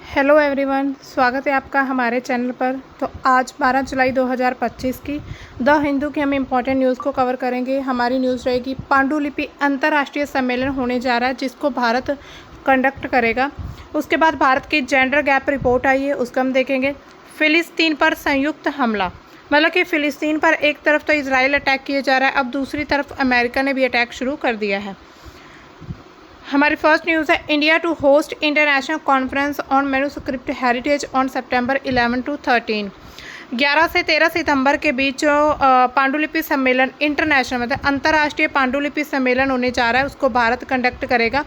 Hello everyone, स्वागत है आपका हमारे चैनल पर। तो आज 12 जुलाई 2025 की द हिंदू की हम इम्पॉर्टेंट न्यूज़ को कवर करेंगे। हमारी न्यूज़ रहेगी पांडुलिपि अंतर्राष्ट्रीय सम्मेलन होने जा रहा है जिसको भारत कंडक्ट करेगा। उसके बाद भारत की जेंडर गैप रिपोर्ट आई है, उसको हम देखेंगे। फ़िलिस्तीन पर संयुक्त हमला, मतलब कि फ़िलिस्तीन पर एक तरफ तो इजराइल अटैक किया जा रहा है, अब दूसरी तरफ अमेरिका ने भी अटैक शुरू कर दिया है। हमारी फर्स्ट न्यूज़ है India to host international conference on manuscript heritage on सितंबर 11 to 13। 11 से 13 सितंबर के बीच जो पांडुलिपि सम्मेलन इंटरनेशनल मतलब अंतर्राष्ट्रीय पांडुलिपि सम्मेलन होने जा रहा है उसको भारत कंडक्ट करेगा।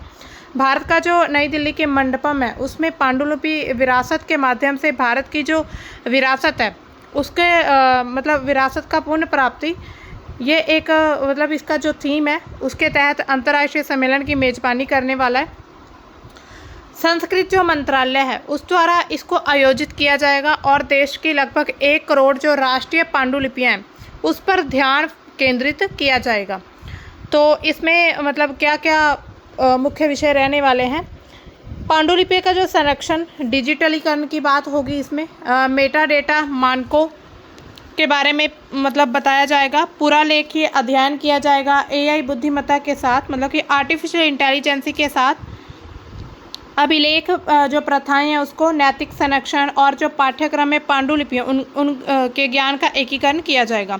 भारत का जो नई दिल्ली के मंडपम है उसमें पांडुलिपि विरासत के माध्यम से भारत की जो विरासत है उसके मतलब विरासत का पुनः प्राप्ति, ये एक मतलब इसका जो थीम है उसके तहत अंतर्राष्ट्रीय सम्मेलन की मेज़बानी करने वाला है। संस्कृत जो मंत्रालय है उस द्वारा इसको आयोजित किया जाएगा और देश की लगभग 1 करोड़ जो राष्ट्रीय पांडुलिपियाँ हैं उस पर ध्यान केंद्रित किया जाएगा। तो इसमें मतलब क्या क्या मुख्य विषय रहने वाले हैं। पांडुलिपि का जो संरक्षण, डिजिटलीकरण की बात होगी इसमें। मेटा डेटा मानकों के बारे में मतलब बताया जाएगा। पूरा लेखीय अध्ययन किया जाएगा एआई बुद्धिमत्ता के साथ, मतलब कि आर्टिफिशियल इंटेलिजेंसी के साथ। अभिलेख जो प्रथाएं हैं उसको नैतिक संरक्षण और जो पाठ्यक्रम में पांडुलिपियाँ उन के ज्ञान का एकीकरण किया जाएगा।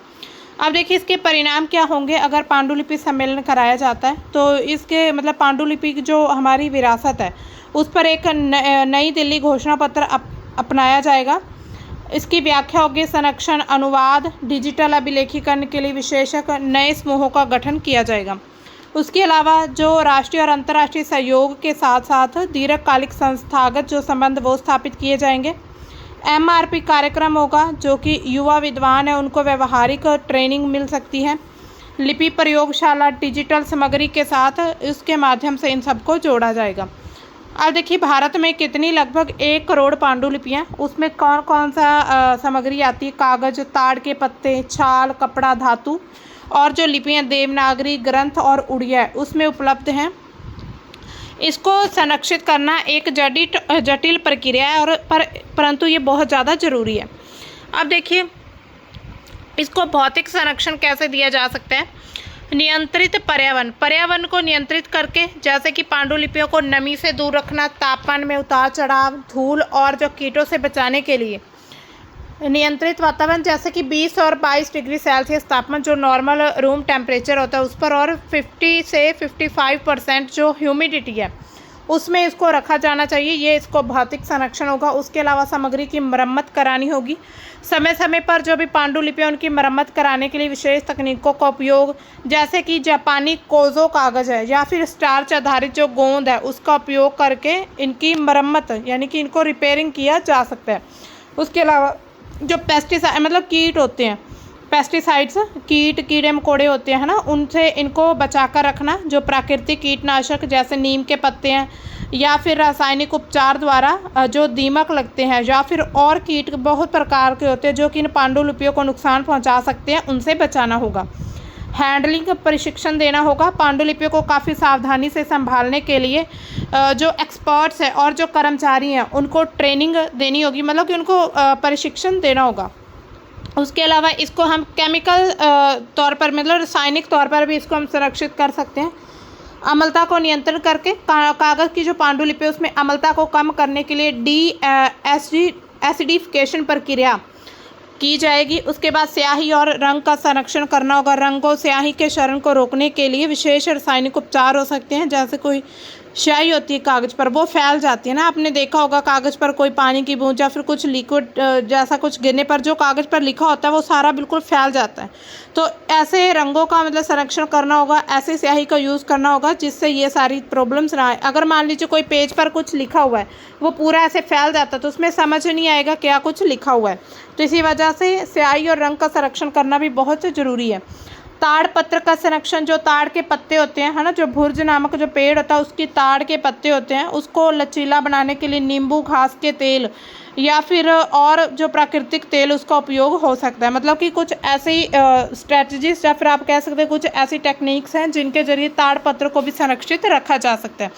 अब देखिए इसके परिणाम क्या होंगे अगर पांडुलिपि सम्मेलन कराया जाता है। तो इसके मतलब पांडुलिपि की जो हमारी विरासत है उस पर एक नई दिल्ली घोषणा पत्र अपनाया जाएगा। इसकी व्याख्या होगी संरक्षण, अनुवाद, डिजिटल अभिलेखीकरण के लिए विशेषज्ञ नए समूहों का गठन किया जाएगा। उसके अलावा जो राष्ट्रीय और अंतर्राष्ट्रीय सहयोग के साथ साथ दीर्घकालिक संस्थागत जो संबंध वो स्थापित किए जाएंगे। एमआरपी कार्यक्रम होगा जो कि युवा विद्वान है उनको व्यवहारिक ट्रेनिंग मिल सकती है। लिपि प्रयोगशाला डिजिटल सामग्री के साथ इसके माध्यम से इन सबको जोड़ा जाएगा। अब देखिए भारत में कितनी लगभग 1 करोड़ पांडुलिपियाँ, उसमें कौन कौन सा सामग्री आती है। कागज, ताड़ के पत्ते, छाल, कपड़ा, धातु और जो लिपियाँ देवनागरी, ग्रंथ और उड़िया उसमें उपलब्ध हैं। इसको संरक्षित करना एक जटिल प्रक्रिया है और परंतु ये बहुत ज़्यादा ज़रूरी है। अब देखिए इसको भौतिक संरक्षण कैसे दिया जा सकता है। नियंत्रित पर्यावरण को नियंत्रित करके, जैसे कि पांडुलिपियों को नमी से दूर रखना, तापमान में उतार चढ़ाव, धूल और जो कीटों से बचाने के लिए नियंत्रित वातावरण जैसे कि 20 और 22 डिग्री सेल्सियस तापमान जो नॉर्मल रूम टेम्परेचर होता है उस पर, और 50 से 55% जो ह्यूमिडिटी है उसमें इसको रखा जाना चाहिए। ये इसको भौतिक संरक्षण होगा। उसके अलावा सामग्री की मरम्मत करानी होगी। समय समय पर जो भी पांडुलिपियाँ उनकी मरम्मत कराने के लिए विशेष तकनीकों का उपयोग, जैसे कि जापानी कोजो कागज़ है या फिर स्टार्च आधारित जो गोंद है उसका उपयोग करके इनकी मरम्मत यानी कि इनको रिपेयरिंग किया जा सकता है। उसके अलावा जो पेस्टिसाइड मतलब कीट होते हैं, पेस्टिसाइड्स कीड़े मकोड़े होते हैं ना, उनसे इनको बचा कर रखना। जो प्राकृतिक कीटनाशक जैसे नीम के पत्ते हैं या फिर रासायनिक उपचार द्वारा जो दीमक लगते हैं या फिर और कीट बहुत प्रकार के होते हैं जो कि इन पांडुलिपियों को नुकसान पहुंचा सकते हैं, उनसे बचाना होगा। हैंडलिंग का प्रशिक्षण देना होगा। पांडुलिपियों को काफ़ी सावधानी से संभालने के लिए जो एक्सपर्ट्स हैं और जो कर्मचारी हैं उनको ट्रेनिंग देनी होगी, मतलब कि उनको प्रशिक्षण देना होगा। उसके अलावा इसको हम केमिकल तौर पर मतलब रासायनिक तौर पर भी इसको हम संरक्षित कर सकते हैं। अम्लता को नियंत्रण करके कागज़ की जो पांडुलिपि है उसमें अम्लता को कम करने के लिए एसिडिफिकेशन प्रक्रिया की जाएगी। उसके बाद स्याही और रंग का संरक्षण करना होगा। रंगों स्याही के क्षरण को रोकने के लिए विशेष रासायनिक उपचार हो सकते हैं। जैसे कोई स्याही होती है कागज़ पर, वो फैल जाती है ना, आपने देखा होगा कागज़ पर कोई पानी की बूंद या फिर कुछ लिक्विड जैसा कुछ गिरने पर जो कागज़ पर लिखा होता है वो सारा बिल्कुल फैल जाता है। तो ऐसे रंगों का मतलब संरक्षण करना होगा, ऐसे स्याही का यूज़ करना होगा जिससे ये सारी प्रॉब्लम्स ना आए। अगर मान लीजिए कोई पेज पर कुछ लिखा हुआ है वो पूरा ऐसे फैल जाता है तो उसमें समझ नहीं आएगा क्या कुछ लिखा हुआ है। तो इसी वजह से स्याही और रंग का संरक्षण करना भी बहुत ज़रूरी है। ताड़ पत्र का संरक्षण, जो ताड़ के पत्ते होते हैं है ना, जो भुर्ज नामक जो पेड़ होता है उसकी ताड़ के पत्ते होते हैं उसको लचीला बनाने के लिए नींबू घास के तेल या फिर और जो प्राकृतिक तेल उसका उपयोग हो सकता है। मतलब कि कुछ ऐसी स्ट्रेटजीज या फिर आप कह सकते हैं कुछ ऐसी टेक्निक्स हैं जिनके जरिए ताड़ पत्र को भी संरक्षित रखा जा सकता है।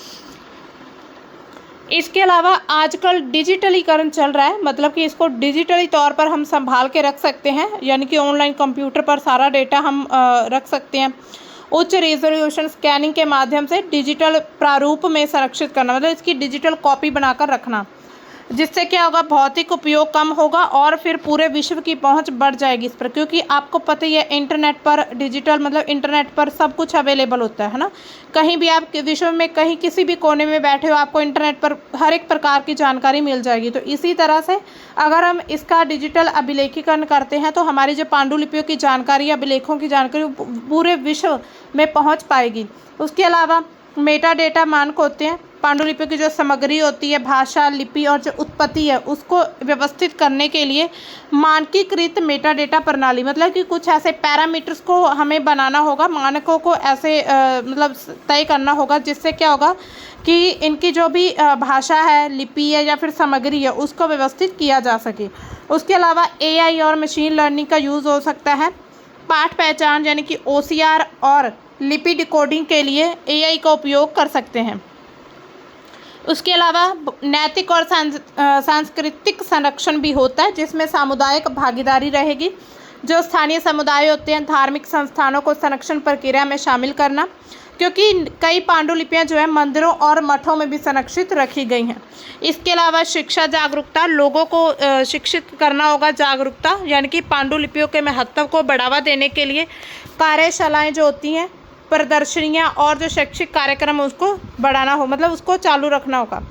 इसके अलावा आजकल डिजिटलीकरण चल रहा है, मतलब कि इसको डिजिटली तौर पर हम संभाल के रख सकते हैं, यानी कि ऑनलाइन कंप्यूटर पर सारा डेटा हम रख सकते हैं। उच्च रेजोल्यूशन स्कैनिंग के माध्यम से डिजिटल प्रारूप में संरक्षित करना, मतलब इसकी डिजिटल कॉपी बनाकर रखना, जिससे क्या होगा, भौतिक उपयोग कम होगा और फिर पूरे विश्व की पहुंच बढ़ जाएगी इस पर, क्योंकि आपको पता ही है इंटरनेट पर डिजिटल मतलब इंटरनेट पर सब कुछ अवेलेबल होता है ना। कहीं भी आप विश्व में कहीं किसी भी कोने में बैठे हो, आपको इंटरनेट पर हर एक प्रकार की जानकारी मिल जाएगी। तो इसी तरह से अगर हम इसका डिजिटल अभिलेखीकरण करते हैं तो हमारी जो पांडुलिपियों की जानकारी, अभिलेखों की जानकारी पूरे विश्व में पहुँच पाएगी। उसके अलावा मेटा डेटा मानक होते हैं, पांडुलिपि की जो सामग्री होती है, भाषा, लिपि और जो उत्पत्ति है उसको व्यवस्थित करने के लिए मानकीकृत मेटा डेटा प्रणाली, मतलब कि कुछ ऐसे पैरामीटर्स को हमें बनाना होगा, मानकों को ऐसे मतलब तय करना होगा, जिससे क्या होगा कि इनकी जो भी भाषा है, लिपि है या फिर सामग्री है उसको व्यवस्थित किया जा सके। उसके अलावा AI और मशीन लर्निंग का यूज़ हो सकता है। पाठ पहचान यानी कि OCR और लिपि डिकोडिंग के लिए AI का उपयोग कर सकते हैं। उसके अलावा नैतिक और सांस्कृतिक संरक्षण भी होता है, जिसमें सामुदायिक भागीदारी रहेगी। जो स्थानीय समुदाय होते हैं, धार्मिक संस्थानों को संरक्षण प्रक्रिया में शामिल करना, क्योंकि कई पांडुलिपियां जो है मंदिरों और मठों में भी संरक्षित रखी गई हैं। इसके अलावा शिक्षा जागरूकता, लोगों को शिक्षित करना होगा, जागरूकता यानी कि पांडुलिपियों के महत्व को बढ़ावा देने के लिए कार्यशालाएँ जो होती हैं, प्रदर्शनियाँ और जो शैक्षिक कार्यक्रम उसको बढ़ाना हो, मतलब उसको चालू रखना होगा।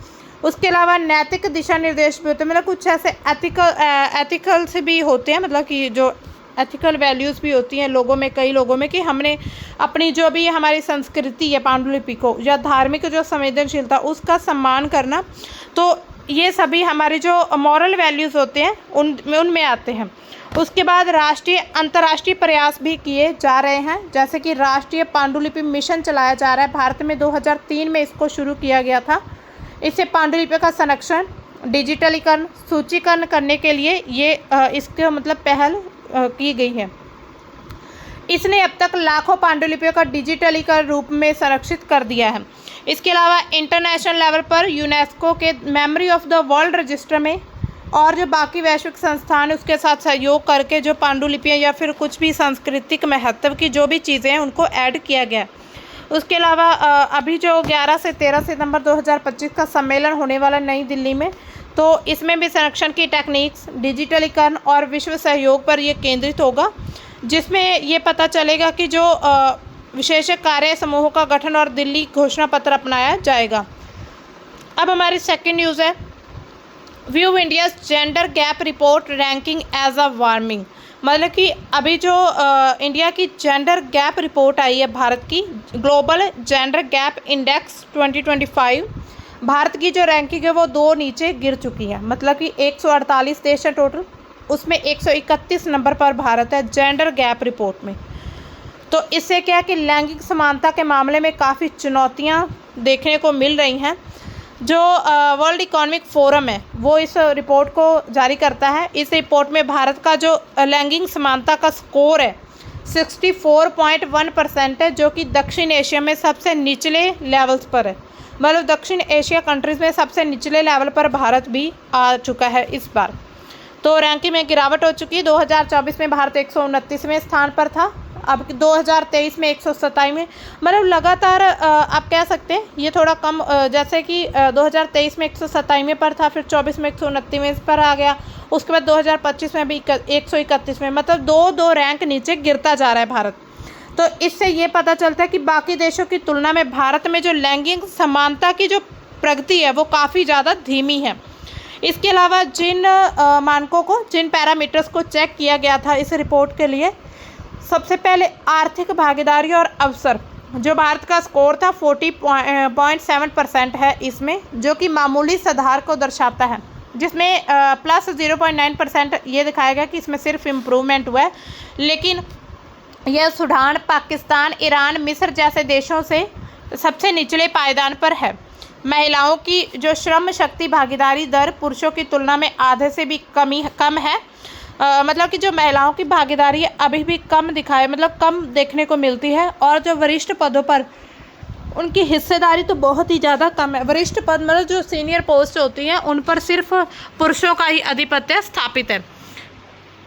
उसके अलावा नैतिक दिशा निर्देश भी होते हैं, मतलब कुछ ऐसे एथिकल से भी होते हैं, मतलब कि जो एथिकल वैल्यूज़ भी होती हैं लोगों में, कई लोगों में, कि हमने अपनी जो भी हमारी संस्कृति है पांडुलिपि को या धार्मिक जो संवेदनशीलता उसका सम्मान करना। तो ये सभी हमारे जो मॉरल वैल्यूज़ होते हैं उनमें आते हैं। उसके बाद राष्ट्रीय अंतर्राष्ट्रीय प्रयास भी किए जा रहे हैं, जैसे कि राष्ट्रीय पांडुलिपि मिशन चलाया जा रहा है। भारत में 2003 में इसको शुरू किया गया था। इससे पांडुलिपि का संरक्षण, डिजिटलीकरण, सूचीकरण करने के लिए ये इसके मतलब पहल की गई है। इसने अब तक लाखों पांडुलिपियों का डिजिटलीकरण रूप में संरक्षित कर दिया है। इसके अलावा इंटरनेशनल लेवल पर यूनेस्को के memory of the world register में और जो बाकी वैश्विक संस्थान है उसके साथ सहयोग करके जो पांडुलिपियाँ या फिर कुछ भी सांस्कृतिक महत्व की जो भी चीज़ें हैं उनको ऐड किया गया। उसके अलावा अभी जो 11 से 13 सितंबर 2025 का सम्मेलन होने वाला नई दिल्ली में, तो इसमें भी संरक्षण की टेक्निक्स, डिजिटलीकरण और विश्व सहयोग पर ये केंद्रित होगा, जिसमें ये पता चलेगा कि जो विशेषज्ञ कार्य समूहों का गठन और दिल्ली घोषणा पत्र अपनाया जाएगा। अब हमारी सेकंड न्यूज़ है, view India gender gap report ranking as a warming, मतलब कि अभी जो इंडिया की जेंडर गैप रिपोर्ट आई है भारत की, global gender gap index 2025, Bharat की जो रैंकिंग है वो 2 नीचे गिर चुकी है, मतलब कि 148 देश है टोटल, उसमें 131 नंबर पर भारत है जेंडर गैप रिपोर्ट में। तो इससे क्या है कि लैंगिक समानता के मामले में काफ़ी चुनौतियां देखने को मिल रही हैं। जो वर्ल्ड इकोनॉमिक फोरम है वो इस रिपोर्ट को जारी करता है। इस रिपोर्ट में भारत का जो लैंगिक समानता का स्कोर है 64.1% है, जो कि दक्षिण एशिया में सबसे निचले लेवल्स पर है, मतलब दक्षिण एशिया कंट्रीज़ में सबसे निचले लेवल पर भारत भी आ चुका है इस बार। तो रैंकिंग में गिरावट हो चुकी है। 2024 में भारत 129वें स्थान पर था, अब 2023 में 127 में, मतलब लगातार आप कह सकते हैं ये थोड़ा कम, जैसे कि 2023 में 127वें पर था, फिर 24 में 129वें पर आ गया, उसके बाद 2025 में भी 131 में, मतलब 2 रैंक नीचे गिरता जा रहा है भारत। तो इससे ये पता चलता है कि बाकी देशों की तुलना में भारत में जो लैंगिक समानता की जो प्रगति है वो काफ़ी ज़्यादा धीमी है। इसके अलावा जिन मानकों को, जिन पैरामीटर्स को चेक किया गया था इस रिपोर्ट के लिए, सबसे पहले आर्थिक भागीदारी और अवसर, जो भारत का स्कोर था 40.7% है इसमें, जो कि मामूली सुधार को दर्शाता है, जिसमें प्लस 0.9% ये दिखाया गया कि इसमें सिर्फ इम्प्रूवमेंट हुआ है, लेकिन यह सुडान, पाकिस्तान, ईरान, मिस्र जैसे देशों से सबसे निचले पायदान पर है। महिलाओं की जो श्रम शक्ति भागीदारी दर पुरुषों की तुलना में आधे से भी कम है, मतलब कि जो महिलाओं की भागीदारी अभी भी कम दिखाए, मतलब कम देखने को मिलती है। और जो वरिष्ठ पदों पर उनकी हिस्सेदारी तो बहुत ही ज़्यादा कम है। वरिष्ठ पद मतलब जो सीनियर पोस्ट होती हैं उन पर सिर्फ पुरुषों का ही आधिपत्य स्थापित है।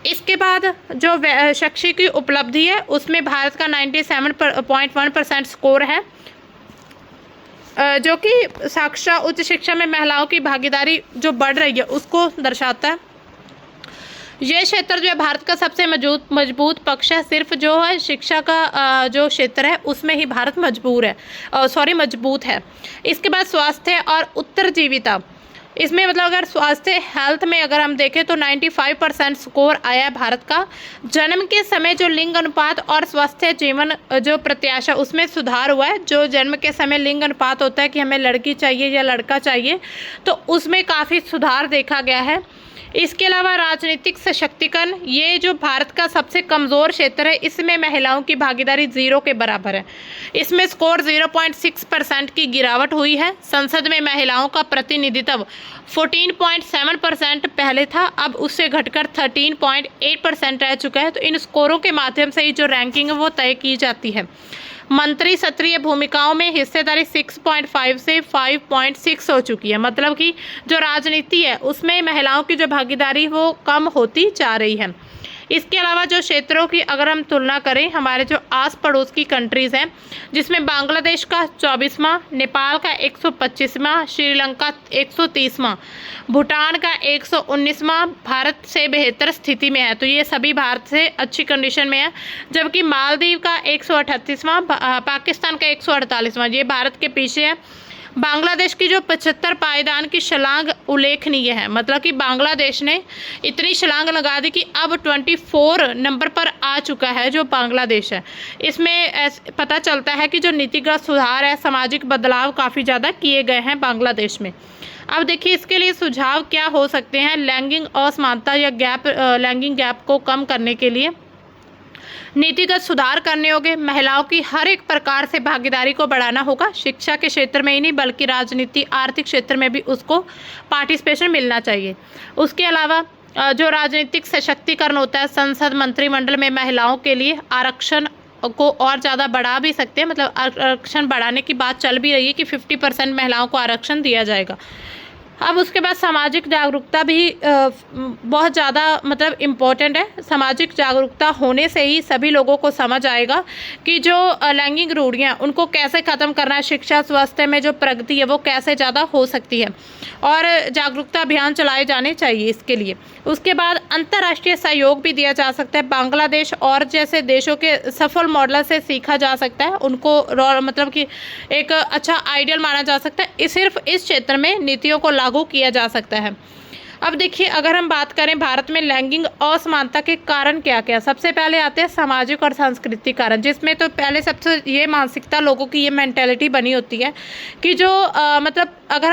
इसके बाद जो शैक्षिक की उपलब्धि है उसमें भारत का 97.1% स्कोर है, जो कि साक्षरता उच्च शिक्षा में महिलाओं की भागीदारी जो बढ़ रही है उसको दर्शाता है। ये क्षेत्र जो है भारत का सबसे मजबूत पक्ष है। सिर्फ जो है शिक्षा का जो क्षेत्र है उसमें ही भारत मजबूत है। इसके बाद स्वास्थ्य और उत्तरजीविता, इसमें मतलब अगर स्वास्थ्य हेल्थ में अगर हम देखें तो 95% स्कोर आया है भारत का। जन्म के समय जो लिंग अनुपात और स्वास्थ्य जीवन जो प्रत्याशा उसमें सुधार हुआ है। जो जन्म के समय लिंग अनुपात होता है कि हमें लड़की चाहिए या लड़का चाहिए, तो उसमें काफ़ी सुधार देखा गया है। इसके अलावा राजनीतिक सशक्तिकरण, ये जो भारत का सबसे कमज़ोर क्षेत्र है, इसमें महिलाओं की भागीदारी 0 के बराबर है। इसमें स्कोर 0.6% की गिरावट हुई है। संसद में महिलाओं का प्रतिनिधित्व 14.7% पहले था, अब उससे घटकर 13.8% रह चुका है। तो इन स्कोरों के माध्यम से ही जो रैंकिंग है वो तय की जाती है। मंत्री सक्रिय भूमिकाओं में हिस्सेदारी 6.5 से 5.6 हो चुकी है। मतलब कि जो राजनीति है उसमें महिलाओं की जो भागीदारी वो कम होती जा रही है। इसके अलावा जो क्षेत्रों की अगर हम तुलना करें, हमारे जो आस पड़ोस की कंट्रीज़ हैं जिसमें बांग्लादेश का 24वां, नेपाल का 125वां, श्रीलंका 130वां, भूटान का 119वां भारत से बेहतर स्थिति में है। तो ये सभी भारत से अच्छी कंडीशन में है। जबकि मालदीव का 138वां, पाकिस्तान का 148वां, ये भारत के पीछे है। बांग्लादेश की जो 75 पायदान की छलांग उल्लेखनीय है। मतलब कि बांग्लादेश ने इतनी छलांग लगा दी कि अब 24 नंबर पर आ चुका है जो बांग्लादेश है। इसमें पता चलता है कि जो नीतिगत सुधार है, सामाजिक बदलाव काफ़ी ज़्यादा किए गए हैं बांग्लादेश में। अब देखिए इसके लिए सुझाव क्या हो सकते हैं। लैंगिक असमानता या लैंगिक गैप को कम करने के लिए नीतिगत सुधार करने होंगे। महिलाओं की हर एक प्रकार से भागीदारी को बढ़ाना होगा। शिक्षा के क्षेत्र में ही नहीं बल्कि राजनीति, आर्थिक क्षेत्र में भी उसको पार्टिसिपेशन मिलना चाहिए। उसके अलावा जो राजनीतिक सशक्तिकरण होता है, संसद मंत्रिमंडल में महिलाओं के लिए आरक्षण को और ज़्यादा बढ़ा भी सकते हैं। मतलब आरक्षण बढ़ाने की बात चल भी रही है कि 50% महिलाओं को आरक्षण दिया जाएगा। अब उसके बाद सामाजिक जागरूकता भी बहुत ज़्यादा मतलब इम्पोर्टेंट है। सामाजिक जागरूकता होने से ही सभी लोगों को समझ आएगा कि जो लैंगिक रूढ़ियाँ उनको कैसे ख़त्म करना है, शिक्षा स्वास्थ्य में जो प्रगति है वो कैसे ज़्यादा हो सकती है, और जागरूकता अभियान चलाए जाने चाहिए इसके लिए। उसके बाद अंतर्राष्ट्रीय सहयोग भी दिया जा सकता है। बांग्लादेश और जैसे देशों के सफल मॉडल से सीखा जा सकता है, उनको मतलब कि एक अच्छा आइडियल माना जा सकता है। सिर्फ इस क्षेत्र में नीतियों को लागू किया जा सकता है। अब देखिए अगर हम बात करें भारत में लैंगिक असमानता के कारण क्या क्या, सबसे पहले आते हैं सामाजिक और सांस्कृतिक कारण, जिसमें तो पहले सबसे ये मानसिकता लोगों की ये मेंटेलिटी बनी होती है कि जो मतलब अगर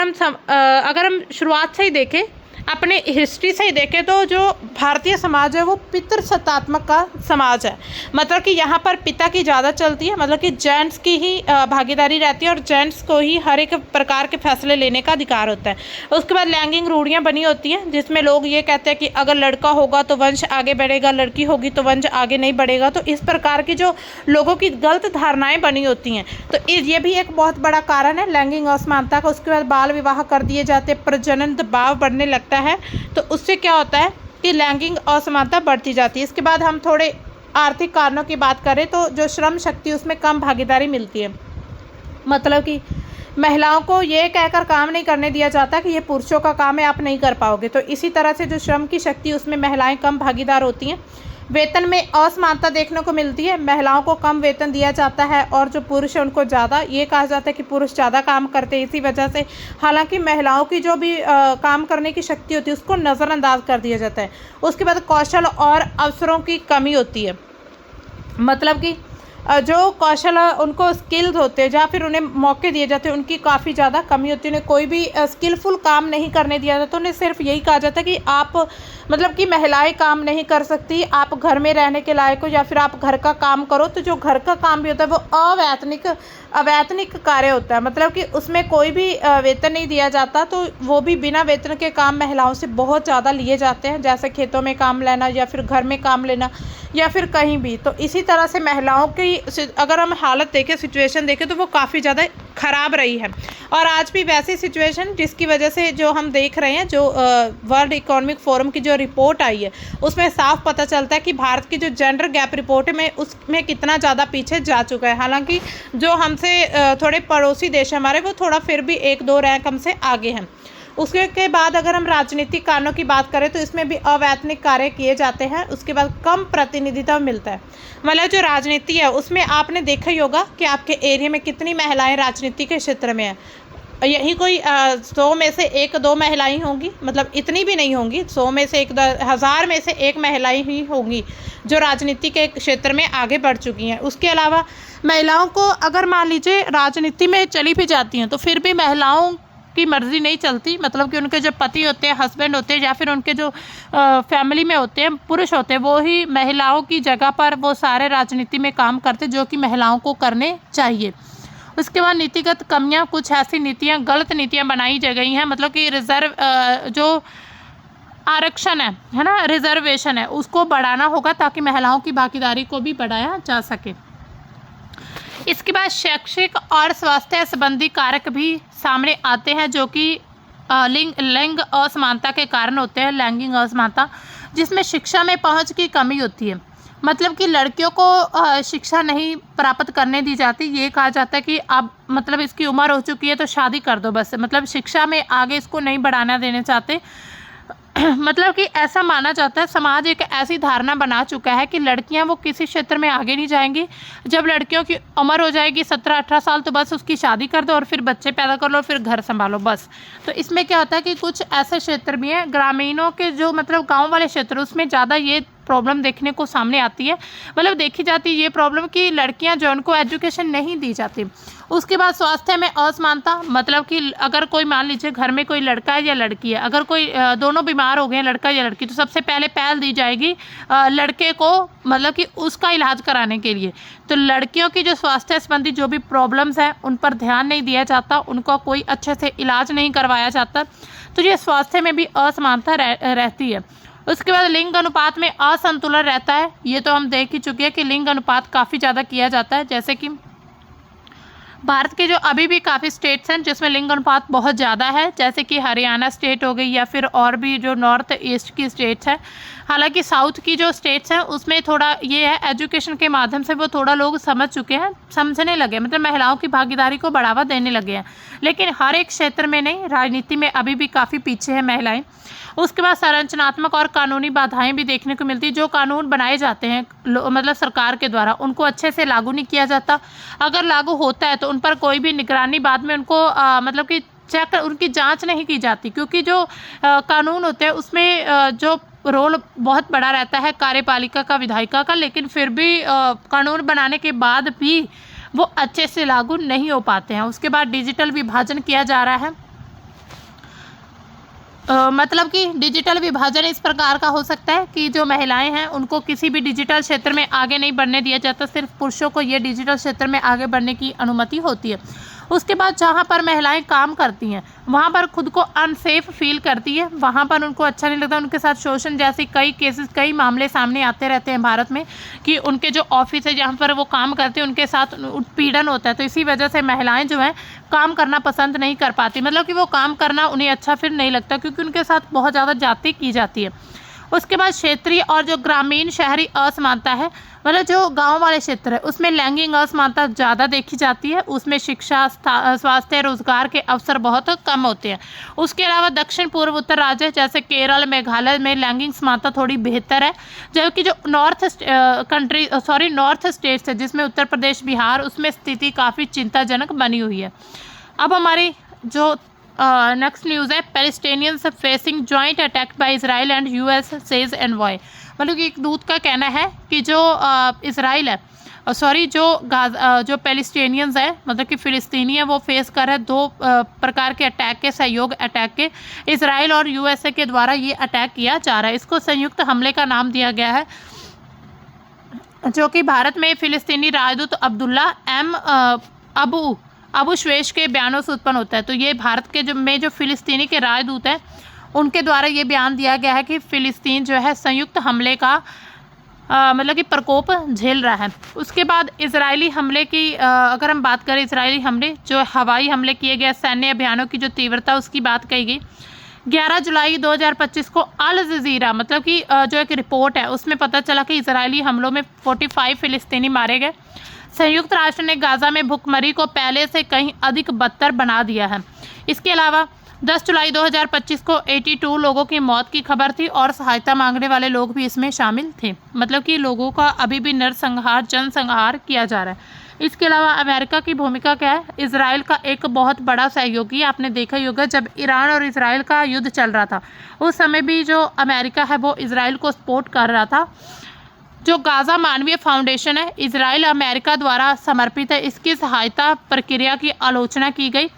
हम शुरुआत से ही देखें, अपने हिस्ट्री से ही देखें तो जो भारतीय समाज है वो पितृसत्तात्मक का समाज है। मतलब कि यहाँ पर पिता की ज़्यादा चलती है, मतलब कि जेंट्स की ही भागीदारी रहती है और जेंट्स को ही हर एक प्रकार के फैसले लेने का अधिकार होता है। उसके बाद लैंगिक रूढ़ियाँ बनी होती हैं जिसमें लोग ये कहते हैं कि अगर लड़का होगा तो वंश आगे बढ़ेगा, लड़की होगी तो वंश आगे नहीं बढ़ेगा। तो इस प्रकार की जो लोगों की गलत धारणाएँ बनी होती हैं, तो ये भी एक बहुत बड़ा कारण है लैंगिक असमानता का। उसके बाद बाल विवाह कर दिए जाते, प्रजनन दबाव बढ़ने लगता है, तो उससे क्या होता है कि लैंगिक असमानता बढ़ती जाती है। इसके बाद हम थोड़े आर्थिक कारणों की बात करें तो जो श्रम शक्ति उसमें कम भागीदारी मिलती है। मतलब कि महिलाओं को ये कहकर काम नहीं करने दिया जाता कि ये पुरुषों का काम है, आप नहीं कर पाओगे। तो इसी तरह से जो श्रम की शक्ति उसमें महिलाएं कम भागीदार होती हैं। वेतन में असमानता देखने को मिलती है, महिलाओं को कम वेतन दिया जाता है और जो पुरुष है उनको ज़्यादा। ये कहा जाता है कि पुरुष ज़्यादा काम करते हैं इसी वजह से। हालांकि महिलाओं की जो भी काम करने की शक्ति होती है उसको नज़रअंदाज कर दिया जाता है। उसके बाद कौशल और अवसरों की कमी होती है। मतलब कि जो कौशल उनको स्किल्स होते हैं या फिर उन्हें मौके दिए जाते हैं उनकी काफ़ी ज़्यादा कमी होती है। उन्हें कोई भी स्किलफुल काम नहीं करने दिया जाता। उन्हें सिर्फ यही कहा जाता है कि आप मतलब कि महिलाएं काम नहीं कर सकती, आप घर में रहने के लायक हो या फिर आप घर का काम करो। तो जो घर का काम भी होता है वो अवैतनिक कार्य होता है। मतलब कि उसमें कोई भी वेतन नहीं दिया जाता, तो वो भी बिना वेतन के काम महिलाओं से बहुत ज़्यादा लिए जाते हैं, जैसे खेतों में काम लेना या फिर घर में काम लेना या फिर कहीं भी। तो इसी तरह से महिलाओं की की अगर हम हालत देखें, सिचुएशन देखें, तो वो काफ़ी ज़्यादा ख़राब रही है। और आज भी वैसी सिचुएशन जिसकी वजह से जो हम देख रहे हैं, जो वर्ल्ड इकोनॉमिक फोरम की जो रिपोर्ट आई है उसमें साफ पता चलता है कि भारत की जो जेंडर गैप रिपोर्ट में उसमें कितना ज़्यादा पीछे जा चुका है। हालांकि जो हमसे थोड़े पड़ोसी देश हमारे, वो थोड़ा फिर भी 1-2 रैंक हमसे आगे हैं। उसके बाद अगर हम राजनीतिक कारणों की बात करें तो इसमें भी अवैतनिक कार्य किए जाते हैं। उसके बाद कम प्रतिनिधित्व मिलता है। मतलब जो राजनीति है उसमें आपने देखा ही होगा कि आपके एरिया में कितनी महिलाएं राजनीति के क्षेत्र में हैं। यही कोई 100 में से 1-2 महिलाएं होंगी, मतलब इतनी भी नहीं होंगी। 100 में से 1000 में से 1 महिलाएं ही होंगी जो राजनीति के क्षेत्र में आगे बढ़ चुकी हैं। उसके अलावा महिलाओं को अगर मान लीजिए राजनीति में चली भी जाती हैं तो फिर भी महिलाओं की मर्जी नहीं चलती। मतलब कि उनके जो पति होते हैं, हस्बैंड होते हैं, या फिर उनके जो फैमिली में होते हैं, पुरुष होते हैं, वो ही महिलाओं की जगह पर वो सारे राजनीति में काम करते जो कि महिलाओं को करने चाहिए। उसके बाद नीतिगत कमियां, कुछ ऐसी नीतियां, गलत नीतियां बनाई गई हैं। मतलब कि रिजर्व जो आरक्षण है ना, रिजर्वेशन है, उसको बढ़ाना होगा ताकि महिलाओं की भागीदारी को भी बढ़ाया जा सके। इसके बाद शैक्षिक और स्वास्थ्य संबंधी कारक भी सामने आते हैं जो कि लिंग असमानता के कारण होते हैं, लैंगिक असमानता, जिसमें शिक्षा में पहुंच की कमी होती है। मतलब कि लड़कियों को शिक्षा नहीं प्राप्त करने दी जाती। ये कहा जाता है कि अब मतलब इसकी उम्र हो चुकी है तो शादी कर दो बस। मतलब शिक्षा में आगे इसको नहीं बढ़ाना देना चाहते। मतलब कि ऐसा माना जाता है, समाज एक ऐसी धारणा बना चुका है कि लड़कियां वो किसी क्षेत्र में आगे नहीं जाएंगी। जब लड़कियों की उम्र हो जाएगी 17-18 साल तो बस उसकी शादी कर दो और फिर बच्चे पैदा कर लो, फिर घर संभालो बस। तो इसमें क्या होता है कि कुछ ऐसे क्षेत्र भी हैं, ग्रामीणों के जो मतलब गांव वाले क्षेत्र, उसमें ज़्यादा ये प्रॉब्लम देखने को सामने आती है। मतलब देखी जाती है ये प्रॉब्लम कि लड़कियां जो उनको एजुकेशन नहीं दी जाती। उसके बाद स्वास्थ्य में असमानता, मतलब कि अगर कोई मान लीजिए घर में कोई लड़का है या लड़की है, अगर कोई दोनों बीमार हो गए, लड़का या लड़की, तो सबसे पहले पहल दी जाएगी लड़के को, मतलब कि उसका इलाज कराने के लिए। तो लड़कियों की जो स्वास्थ्य संबंधी जो भी प्रॉब्लम्स हैं उन पर ध्यान नहीं दिया जाता, उनका कोई अच्छे से इलाज नहीं करवाया जाता। तो ये स्वास्थ्य में भी असमानता रहती है। उसके बाद लिंग अनुपात में असंतुलन रहता है। ये तो हम देख ही चुके हैं कि लिंग अनुपात काफ़ी ज़्यादा किया जाता है। जैसे कि भारत के जो अभी भी काफ़ी स्टेट्स हैं जिसमें लिंग अनुपात बहुत ज़्यादा है, जैसे कि हरियाणा स्टेट हो गई या फिर और भी जो नॉर्थ ईस्ट की स्टेट्स हैं। हालांकि साउथ की जो स्टेट्स हैं उसमें थोड़ा ये है, एजुकेशन के माध्यम से वो थोड़ा लोग समझ चुके हैं, समझने लगे, मतलब महिलाओं की भागीदारी को बढ़ावा देने लगे हैं। लेकिन हर एक क्षेत्र में नहीं, राजनीति में अभी भी काफ़ी पीछे हैं महिलाएं। उसके बाद संरचनात्मक और कानूनी बाधाएं भी देखने को मिलती है। जो कानून बनाए जाते हैं मतलब सरकार के द्वारा, उनको अच्छे से लागू नहीं किया जाता। अगर लागू होता है तो उन पर कोई भी निगरानी, बाद में उनको मतलब कि चेक, उनकी जांच नहीं की जाती, क्योंकि जो कानून होते हैं उसमें जो रोल बहुत बड़ा रहता है कार्यपालिका का, विधायिका का, लेकिन फिर भी कानून बनाने के बाद भी वो अच्छे से लागू नहीं हो पाते हैं। उसके बाद डिजिटल विभाजन किया जा रहा है। मतलब कि डिजिटल विभाजन इस प्रकार का हो सकता है कि जो महिलाएं हैं उनको किसी भी डिजिटल क्षेत्र में आगे नहीं बढ़ने दिया जाता, सिर्फ पुरुषों को ये डिजिटल क्षेत्र में आगे बढ़ने की अनुमति होती है। उसके बाद जहाँ पर महिलाएं काम करती हैं वहाँ पर खुद को अनसेफ फील करती है, वहाँ पर उनको अच्छा नहीं लगता। उनके साथ शोषण जैसे कई केसेस, कई मामले सामने आते रहते हैं भारत में कि उनके जो ऑफिस है जहाँ पर वो काम करते हैं उनके साथ उत्पीड़न होता है। तो इसी वजह से महिलाएं जो हैं काम करना पसंद नहीं कर पाती, मतलब कि वो काम करना उन्हें अच्छा फिर नहीं लगता, क्योंकि उनके साथ बहुत ज़्यादा जाति की जाती है। उसके बाद क्षेत्रीय और जो ग्रामीण शहरी असमानता है, मतलब जो गांव वाले क्षेत्र है उसमें लैंगिक असमानता ज़्यादा देखी जाती है। उसमें शिक्षा, स्वास्थ्य, रोजगार के अवसर बहुत कम होते हैं। उसके अलावा दक्षिण पूर्व उत्तर राज्य जैसे केरल, मेघालय में लैंगिक समानता थोड़ी बेहतर है, जबकि जो नॉर्थ स्टेट्स है जिसमें उत्तर प्रदेश, बिहार, उसमें स्थिति काफ़ी चिंताजनक बनी हुई है। अब हमारी जो नेक्स्ट न्यूज़ है, Palestinians facing joint attack by Israel and US says envoy. मतलब कि एक दूत का कहना है कि जो इसराइल है, जो पैलेस्टीनियंस है, मतलब कि फ़िलिस्तीनी है, वो फेस कर रहे हैं 2 प्रकार के अटैक के, सहयोग अटैक के। इसराइल और यूएसए के द्वारा ये अटैक किया जा रहा है। इसको संयुक्त हमले का नाम दिया गया है, जो कि भारत में फ़िलिस्तीनी राजदूत अब्दुल्ला एम अबू श्वेश के बयानों से उत्पन्न होता है। तो ये भारत के जो फ़िलिस्तीनी के राजदूत हैं उनके द्वारा ये बयान दिया गया है कि फ़िलिस्तीन जो है संयुक्त हमले का मतलब कि प्रकोप झेल रहा है। उसके बाद इजरायली हमले की अगर हम बात करें, इजरायली हमले जो हवाई हमले किए गए, सैन्य अभियानों की जो तीव्रता उसकी बात कही गई। 11 जुलाई 2025 को अल जजीरा मतलब कि जो एक रिपोर्ट है उसमें पता चला कि इजरायली हमलों में 45 फिलिस्तीनी मारे गए। संयुक्त राष्ट्र ने गाजा में भुखमरी को पहले से कहीं अधिक बदतर बना दिया है। इसके अलावा 10 जुलाई 2025 को 82 लोगों की मौत की खबर थी और सहायता मांगने वाले लोग भी इसमें शामिल थे। मतलब कि लोगों का अभी भी नरसंहार, जनसंहार किया जा रहा है। इसके अलावा अमेरिका की भूमिका क्या है? इजराइल का एक बहुत बड़ा सहयोगी, आपने देखा ही होगा जब ईरान और इजराइल का युद्ध चल रहा था उस समय भी जो अमेरिका है वो इजराइल को सपोर्ट कर रहा था। जो गाजा मानवीय फाउंडेशन है इजराइल अमेरिका द्वारा समर्पित है, इसकी सहायता प्रक्रिया की आलोचना की गई।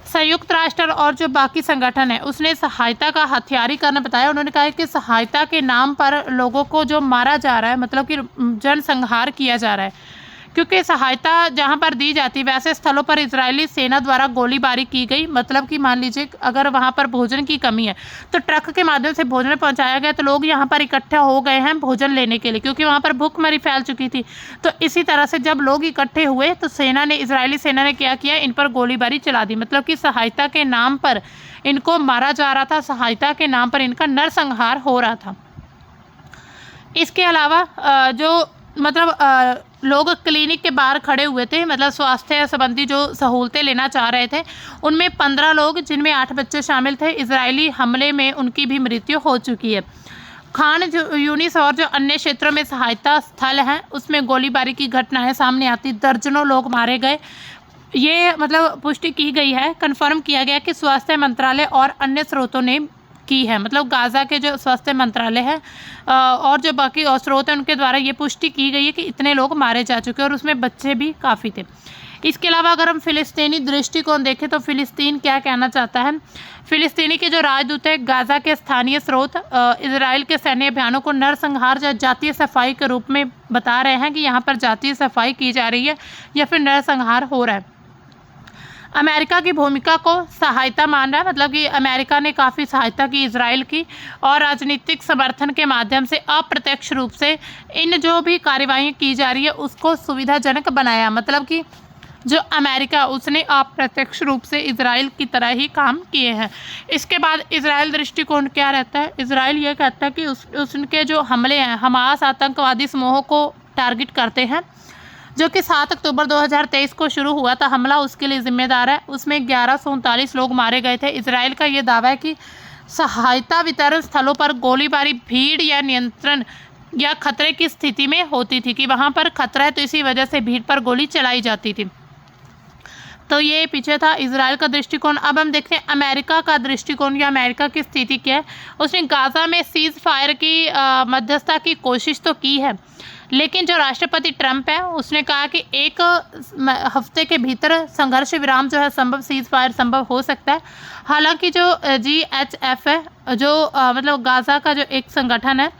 संयुक्त राष्ट्र और जो बाकी संगठन है उसने सहायता का हथियारीकरण बताया। उन्होंने कहा है कि सहायता के नाम पर लोगों को जो मारा जा रहा है, मतलब कि जनसंहार किया जा रहा है, क्योंकि सहायता जहां पर दी जाती है वैसे स्थलों पर इजरायली सेना द्वारा गोलीबारी की गई। मतलब कि मान लीजिए अगर वहां पर भोजन की कमी है तो ट्रक के माध्यम से भोजन पहुंचाया गया, तो लोग यहां पर इकट्ठा हो गए हैं भोजन लेने के लिए, क्योंकि वहां पर भूखमरी फैल चुकी थी। तो इसी तरह से जब लोग इकट्ठे हुए तो इजरायली सेना ने क्या किया, इन पर गोलीबारी चला दी। मतलब कि सहायता के नाम पर इनको मारा जा रहा था, सहायता के नाम पर इनका नरसंहार हो रहा था। इसके अलावा जो मतलब लोग क्लिनिक के बाहर खड़े हुए थे, मतलब स्वास्थ्य संबंधी जो सहूलतें लेना चाह रहे थे, उनमें 15 लोग जिनमें 8 बच्चे शामिल थे, इजरायली हमले में उनकी भी मृत्यु हो चुकी है। खान यूनिस और जो अन्य क्षेत्रों में सहायता स्थल हैं उसमें गोलीबारी की घटनाएं सामने आती, दर्जनों लोग मारे गए। ये मतलब पुष्टि की गई है, कन्फर्म किया गया कि स्वास्थ्य मंत्रालय और अन्य स्रोतों ने की है। मतलब गाजा के जो स्वास्थ्य मंत्रालय है और जो बाकी स्रोत हैं उनके द्वारा ये पुष्टि की गई है कि इतने लोग मारे जा चुके हैं और उसमें बच्चे भी काफ़ी थे। इसके अलावा अगर हम फिलिस्तीनी दृष्टिकोण देखें तो फिलिस्तीन क्या कहना चाहता है। फिलिस्तीनी के जो राजदूत है गाजा के स्थानीय स्रोत इजराइल के सैन्य अभियानों को नरसंहार या जातीय सफाई के रूप में बता रहे हैं कि यहाँ पर जातीय सफाई की जा रही है या फिर नरसंहार हो रहा है। अमेरिका की भूमिका को सहायता मान रहा है, मतलब कि अमेरिका ने काफ़ी सहायता की इजराइल की और राजनीतिक समर्थन के माध्यम से अप्रत्यक्ष रूप से इन जो भी कार्रवाई की जा रही है उसको सुविधाजनक बनाया। मतलब कि जो अमेरिका उसने अप्रत्यक्ष रूप से इजराइल की तरह ही काम किए हैं। इसके बाद इजराइल दृष्टिकोण क्या रहता है? इजराइल ये कहता है कि उसके जो हमले हैं हमास आतंकवादी समूहों को टारगेट करते हैं, जो कि 7 अक्टूबर 2023 को शुरू हुआ था हमला, उसके लिए जिम्मेदार है। उसमें 1139 लोग मारे गए थे। इजराइल का ये दावा है कि सहायता वितरण स्थलों पर गोलीबारी भीड़ या नियंत्रण या खतरे की स्थिति में होती थी, कि वहाँ पर खतरा है तो इसी वजह से भीड़ पर गोली चलाई जाती थी। तो ये पीछे था इजराइल का दृष्टिकोण। अब हम देखते हैं अमेरिका का दृष्टिकोण या अमेरिका की स्थिति क्या है। उसने गाजा में सीज फायर की मध्यस्थता की कोशिश तो की है, लेकिन जो राष्ट्रपति ट्रंप है उसने कहा कि 1 हफ्ते के भीतर संघर्ष विराम जो है संभव, सीज फायर संभव हो सकता है। हालांकि जो GHF है जो मतलब गाजा का जो एक संगठन है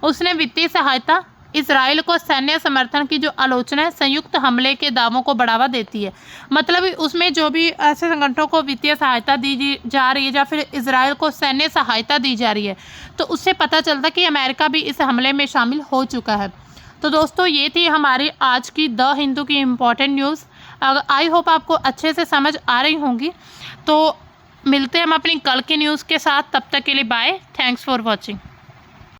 उसने वित्तीय सहायता, इजराइल को सैन्य समर्थन की जो आलोचना है संयुक्त हमले के दावों को बढ़ावा देती है। मतलब उसमें जो भी ऐसे संगठनों को वित्तीय सहायता दी जा रही है या फिर इजराइल को सैन्य सहायता दी जा रही है तो उससे पता चलता कि अमेरिका भी इस हमले में शामिल हो चुका है। तो दोस्तों ये थी हमारी आज की द हिंदू की इम्पॉर्टेंट न्यूज़। आई होप आपको अच्छे से समझ आ रही होंगी। तो मिलते हैं हम अपनी कल की न्यूज़ के साथ, तब तक के लिए बाय, थैंक्स फॉर वॉचिंग।